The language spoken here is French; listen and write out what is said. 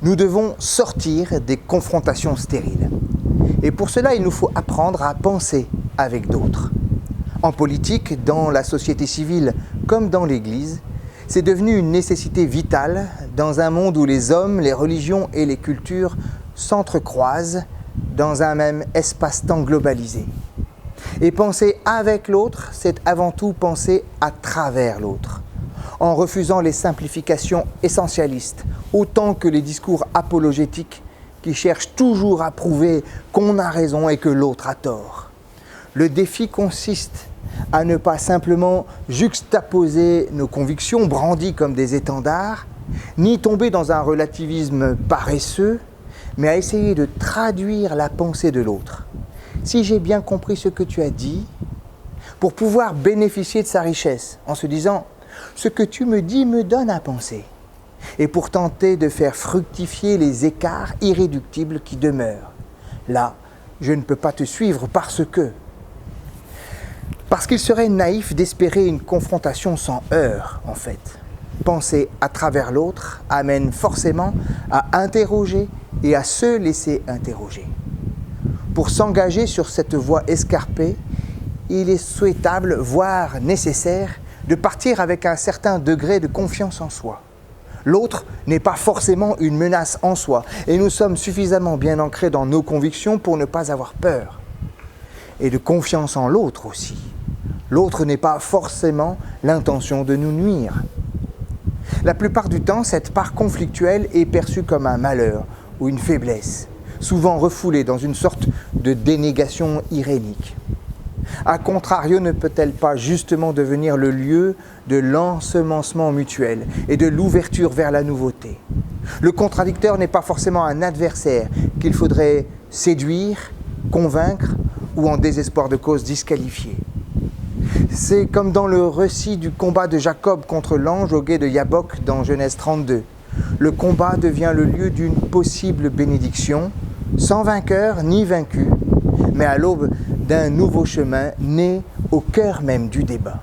Nous devons sortir des confrontations stériles. Et pour cela, il nous faut apprendre à penser avec d'autres. En politique, dans la société civile comme dans l'Église, c'est devenu une nécessité vitale dans un monde où les hommes, les religions et les cultures s'entrecroisent dans un même espace-temps globalisé. Et penser avec l'autre, c'est avant tout penser à travers l'autre, en refusant les simplifications essentialistes, autant que les discours apologétiques qui cherchent toujours à prouver qu'on a raison et que l'autre a tort. Le défi consiste à ne pas simplement juxtaposer nos convictions brandies comme des étendards, ni tomber dans un relativisme paresseux, mais à essayer de traduire la pensée de l'autre. Si j'ai bien compris ce que tu as dit, pour pouvoir bénéficier de sa richesse, en se disant « ce que tu me dis me donne à penser », et pour tenter de faire fructifier les écarts irréductibles qui demeurent. Là, je ne peux pas te suivre parce qu'il serait naïf d'espérer une confrontation sans heurts, en fait. Penser à travers l'autre amène forcément à interroger et à se laisser interroger. Pour s'engager sur cette voie escarpée, il est souhaitable, voire nécessaire, de partir avec un certain degré de confiance en soi. L'autre n'est pas forcément une menace en soi, et nous sommes suffisamment bien ancrés dans nos convictions pour ne pas avoir peur. Et de confiance en l'autre aussi. L'autre n'est pas forcément l'intention de nous nuire. La plupart du temps, cette part conflictuelle est perçue comme un malheur ou une faiblesse, souvent refoulée dans une sorte de dénégation irénique. A contrario, ne peut-elle pas justement devenir le lieu de l'ensemencement mutuel et de l'ouverture vers la nouveauté? Le contradicteur n'est pas forcément un adversaire qu'il faudrait séduire, convaincre ou en désespoir de cause disqualifier. C'est comme dans le récit du combat de Jacob contre l'ange au gué de Yabok dans Genèse 32. Le combat devient le lieu d'une possible bénédiction, sans vainqueur ni vaincu, mais à l'aube d'un nouveau chemin né au cœur même du débat.